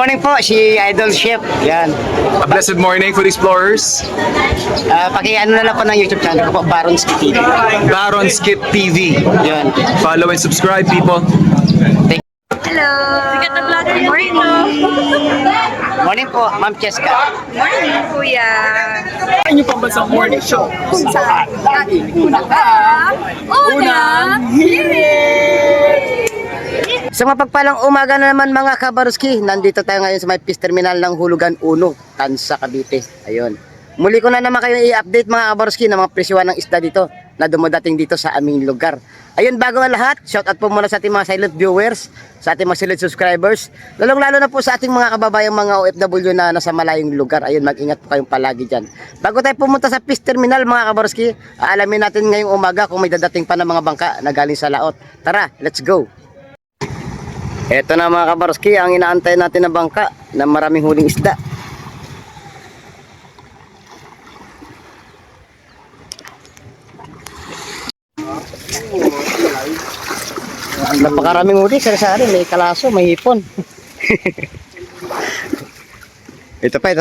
morning po, si Idol Chef. Yan. A blessed morning for explorers. Paki-ano na lang po ng YouTube channel ko po, Baron Skip TV. Baron Skip TV. Yan. Follow and subscribe, people. Hello! Sikat na vlogger morning! Morning po, Ma'am Cheska. Morning, kuya! Ano yung pambansang morning show? Kung saan lagi unang hirit! Sa mapagpalang umaga na naman mga kabaruski, nandito tayo ngayon sa may Peace Terminal ng Hulugan 1, Tansa, Cavite. Ayun. Muli ko na naman kayo i-update mga kabaruski ng mga presyuhan ng isda dito na dumadating dito sa aming lugar. Ayun, bago ang lahat, shout out po muna sa ating mga silent viewers, sa ating mga silent subscribers, lalong-lalo na po sa ating mga kababayang mga OFW na nasa malayong lugar. Ayun, mag-ingat po kayong palagi dyan. Bago tayo pumunta sa Peace Terminal mga kabaruski, aalamin natin ngayong umaga kung may dadating pa ng mga bangka na galing sa laot. Tara, let's go! Eto na mga kabaruski, ang inaantay natin na bangka na maraming huling isda. Napakaraming huli, sari-sari, may kalaso, may hipon. Ito pa.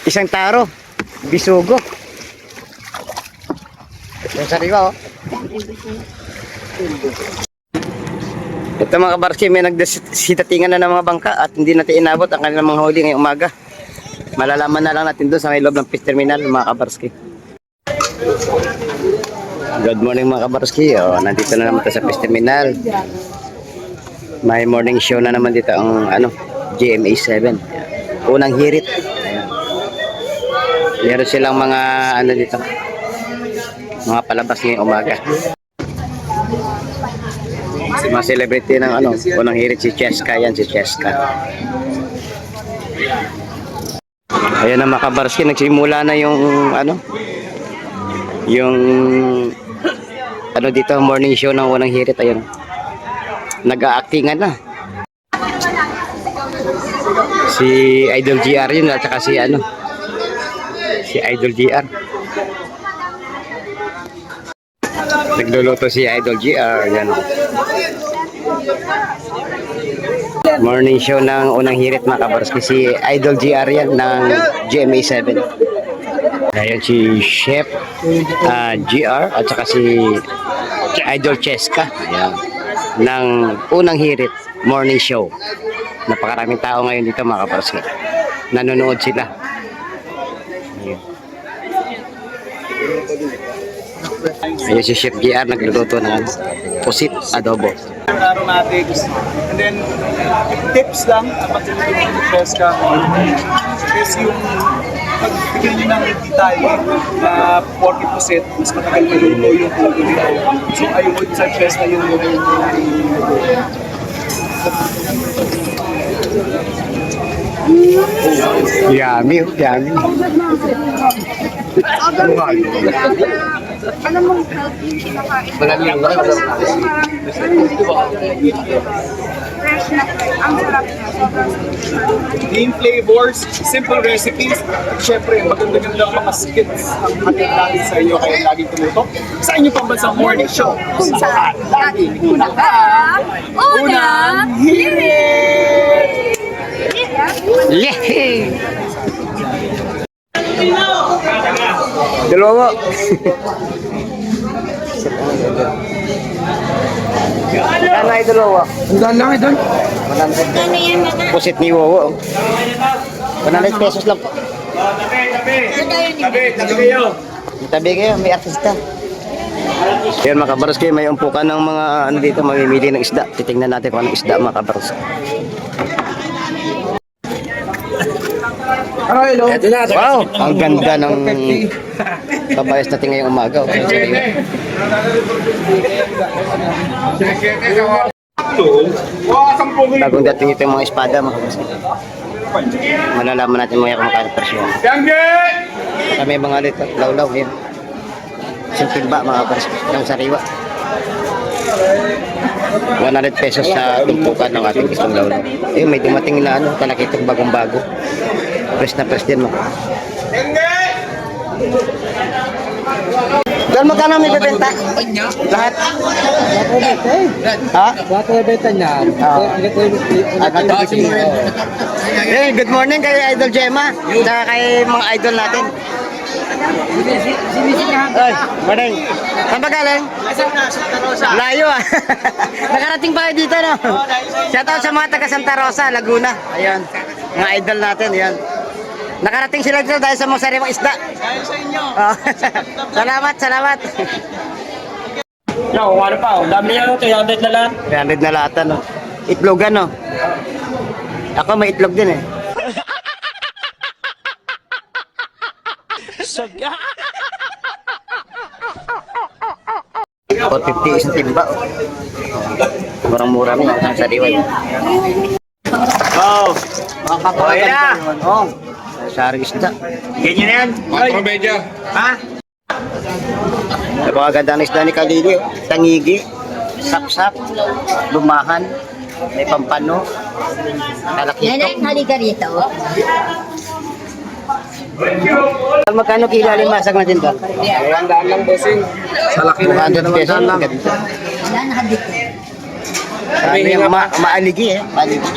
Isang taro, bisugo. Yung sariwa, oh. Ito mga kabarski, may nagdasitatingan na ng mga bangka at hindi natin inabot ang kanilang mga huli ngayong umaga. Malalaman na lang natin doon sa may loob ng Peace Terminal mga kabarski. Good morning mga kabarski. Nandito na naman tayo sa Peace Terminal. May morning show na naman dito ang GMA 7. Unang hirit. Ayan. Meron silang mga dito. Mga palabas ngayong umaga. Mga celebrity ng unang hirit si Cheska, yan si Cheska. Ayan na mga kabarski, nagsimula na yung dito morning show ng unang hirit. Ayun, nag-aactingan na si Idol GR yun at saka si Idol GR. Nagluluto si Idol GR. Yan. Morning show ng unang hirit mga kabarski, si Idol GR yan ng GMA 7. Ayan si Chef GR at saka si Idol Cheska. Ayan. Ng unang hirit morning show. Napakaraming tao ngayon dito mga kabarski. Nanonood sila. Ayan. Ayun si Chef GR nagluluto ng pusit adobo. Aromatics. And then, tips lang, kapag sinunod ng Cheska, is yung magbigay nyo ng detalye na 40%, mas matagal na yung pulo nito. So, ayun mo sa Cheska yung Yummy, yummy. Alam mo, healthy siya kain. Fresh na fresh. Ang sarap niya. Sobrang clean flavors, simple recipes, at syempre, maganda-gandang mga skits ang hatid natin sa iyo kaya laging tumutok sa inyong pambansang morning show. kung saan lagi unang hirit! Yehey! Dalawa. Kano ay dalawa? Ang lang ito. 100. Pusit ni Wowo. 100 pesos lang po. Tabi kayo, may artista. Yan mga kabaruski, may umpukan ng mga dito, mamimili ng isda. Titingnan natin kung anong isda mga kabaruski. Wow, ang ganda ng kabayas natin ngayong umaga. Bagong dating ito yung mga espada mga kabaruski. Malalaman natin mga kung magkano presyo. Kami mga dito, lawlaw yan. Simtimba mga kabaruski, ng sariwa. 100 pesos sa tumpukan ng ating isang lawlaw. Ayun, may dumating na talakitong bagong-bago. Press na press din mo. Idol, magkano may bebenta? Lahat? Ha? Lahat na benta niya. Hey, good morning kay Idol Gemma. Tsaka kay mga idol natin. Ay, morning. Saan ba galing? Layo ah. Nakarating pa kayo dito, no? Shoutout sa mga taga Santa Rosa, Laguna. Ayun. Mga idol natin, ayun. Nakarating sila dito dahil sa mga sariwang isda. Dahil sa inyo. Oh. Salamat, salamat. No, ano pa? Dami niya, 300 na lahat. 300 na lata, no? Itlogan, no? Ako may itlog din eh. For 50 isang timba. Murang-mura na ang sariwa. Oh, Okay na. Oo. Sari isda. ganyan na yan. Ha? Napakaganda ng isda ni Kalili. Oh. Tangigi, sapsap, lumahan, may pampano, kalakito. halika rito. Magkano kilo alimasag natin to? 200 lang, bossing. Sa laki na yan. 200 pesos. Ganda. Wala na dito. Ano yung maaligi eh. Maaligi.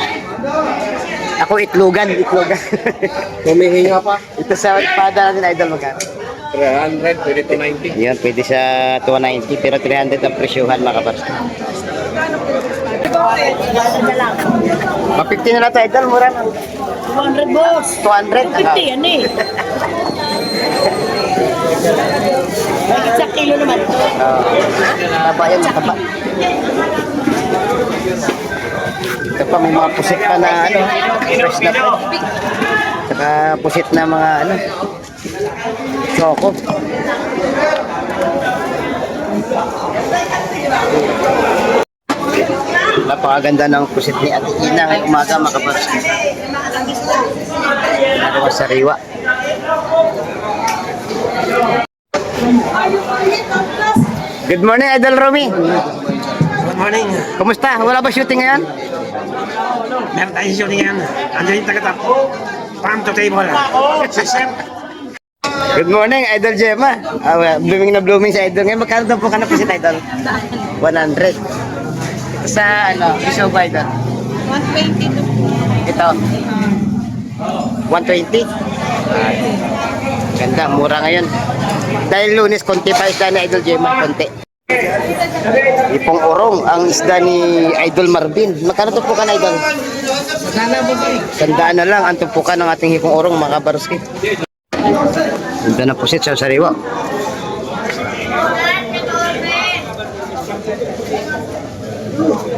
Ako itlogan. Humihinga pa. Ito sa espada natin, idol, magkano? 300, pwede to 90. Yan, pwede sa 290 pero 300 ang presyuhan mga kapars. Ma-50 na lang ito, idol, mura na. 200 boss. 200. 50 yan eh. Isang kilo naman. Taba yan, taba. Ito pa, may mga pusit pa na ano, fresh na pa. Saka pusit na mga ano, choco. Napakaganda ng pusit ni Ate Ina ngayong umaga mga kapars. Nagawa sa riwa. Good morning, Idol Romy. Good morning. Kumusta? Wala ba shooting ngayon? Meron tayong shooting yan. Andiyan yung tagatap. Farm to table. Good morning, Idol Gemma. Blooming na blooming sa Idol. Ngayon, magkano daw po ka na po si Idol? 100. Sa ano, iso ba Idol? 120 Ito. 120. Ganda, mura ngayon. Dahil Lunes, konti pa isda ni Idol Gemma, konti. Ipong orong, ang isda ni Idol Marvin. Magkano to po ka na, Idol? Sandaan na lang ang tumpukan ng ating hipong orong, mga kabaruski. Ganda na pusit sa sariwa.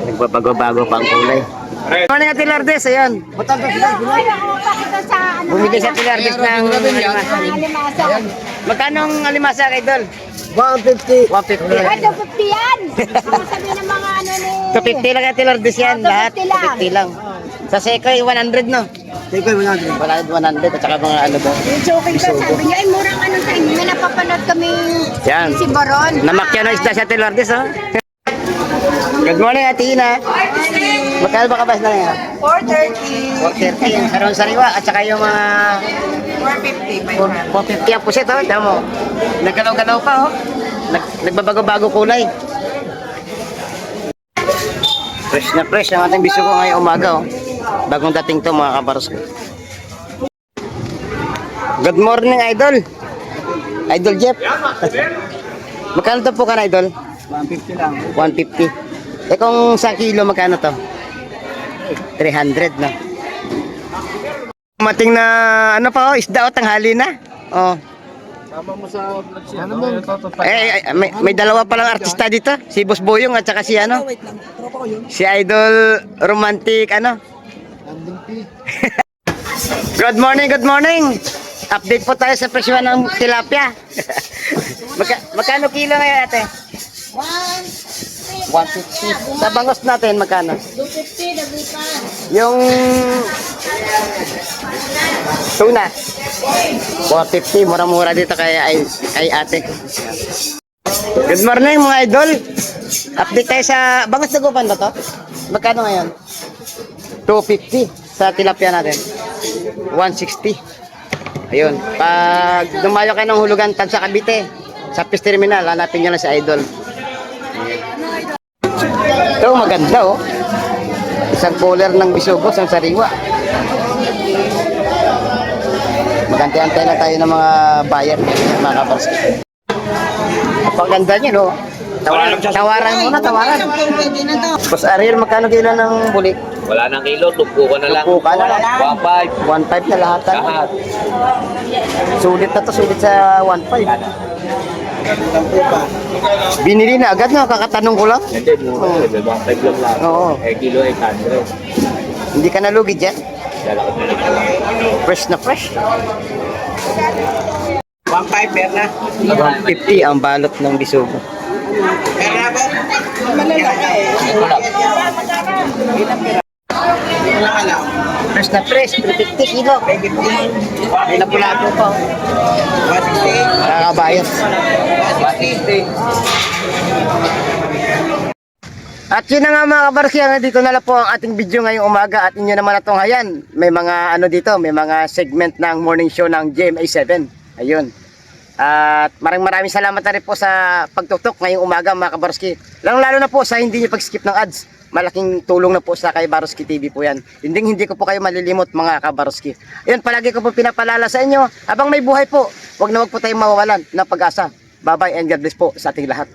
Nagbabago-bago pa ang kulay. Morning, Ate Lourdes, ayan. Butang to sila. Bumili sa Ate Lourdes ng alimasa. Magkano ang alimasa kay Idol? 150. 150. Ay, 250 yan. Ang sabi ng mga ano ni... 250 lang Ate Lourdes yan. Lahat 250 lang. Sa Sekoy, 100 no? Sekoy, 100. 100 at saka mga ano ba? Yung joking ka, sabi niya, ay murang ano sa inyo. May napapanood kami Yan. si Baron. Namakya na isda si Ate Lourdes, ha? Good morning, Ate Ina. Magkano ba kabas na ngayon? 430. 430 yung sarong sariwa at saka yung mga 450 ang pusit, oh. Tama mo. Nagalaw-galaw pa, oh. Nagbabago-bago kulay. Fresh na fresh ang ating biso ko ngayong umaga, oh. Bagong dating to, mga kabaros ko. Good morning, Idol. Idol Jeff. Magkano to po ka na, Idol? 150 lang. 150. Eh kung sa kilo, magkano to? 300 na. Mating na ano pa, oh, isda o tanghali na. Oh. Tama mo sa vlog siya. Ano May dalawa palang artista dito, si Boss Boyong at saka si ano? Si Idol Romantic ano? Good morning, good morning. Update po tayo sa presyo ng tilapia. Magkano kilo ngayon, ate? 150. Sa bangos natin, magkano? 250, nabuka. Yung tuna 450, mura-mura dito kaya ay ate. Good morning mga idol. Update tayo sa bangos na gupan ba to? Magkano ngayon? 250 sa tilapia natin. 160. Ayun, pag dumayo kayo ng hulugan Tansa Cavite, Sa Peace Terminal, hanapin nyo lang si Idol. Ito, maganda oh. Isang cooler ng Bisugo, isang sariwa. Magantay-antay na tayo ng mga buyer, mga kabarski. Paganda niya, no? Tawaran muna, tawaran. Boss Ariel, magkano kilo ng bulik? Wala nang kilo, tupo ka na lang. Tupo ka na lang. 1.5. 1.5 na lahat. Lahat. Sulit na to, sulit sa 1.5. Binili na agad, no? Kakatanong ko lang. Hindi, mura. 1.5 lang lahat. Oo. Kilo 800. Hindi ka nalugi dyan? Lalakot na lang. Fresh na fresh. 1.5 per na. 150 ang balot ng Bisugo. Per na po. Ito lang. Fresh na fresh, 350 kilo. May napulato pa. 160. Nakakabayas. 160. At yun na nga mga kabarski, dito na lang po ang ating video ngayong umaga at inyo naman natunghayan. May mga ano dito, may mga segment ng morning show ng GMA7. Ayun. At maraming salamat na rin po sa pagtutok ngayong umaga mga kabarski. Lalo na po sa hindi nyo pag-skip ng ads. Malaking tulong na po sa kay Baroski TV po yan. Hindi ko po kayo malilimot mga kabaroski. Ayun, palagi ko po pinapalala sa inyo. Habang may buhay po, wag na wag po tayong mawawalan ng pag-asa. Bye-bye and God bless po sa ating lahat.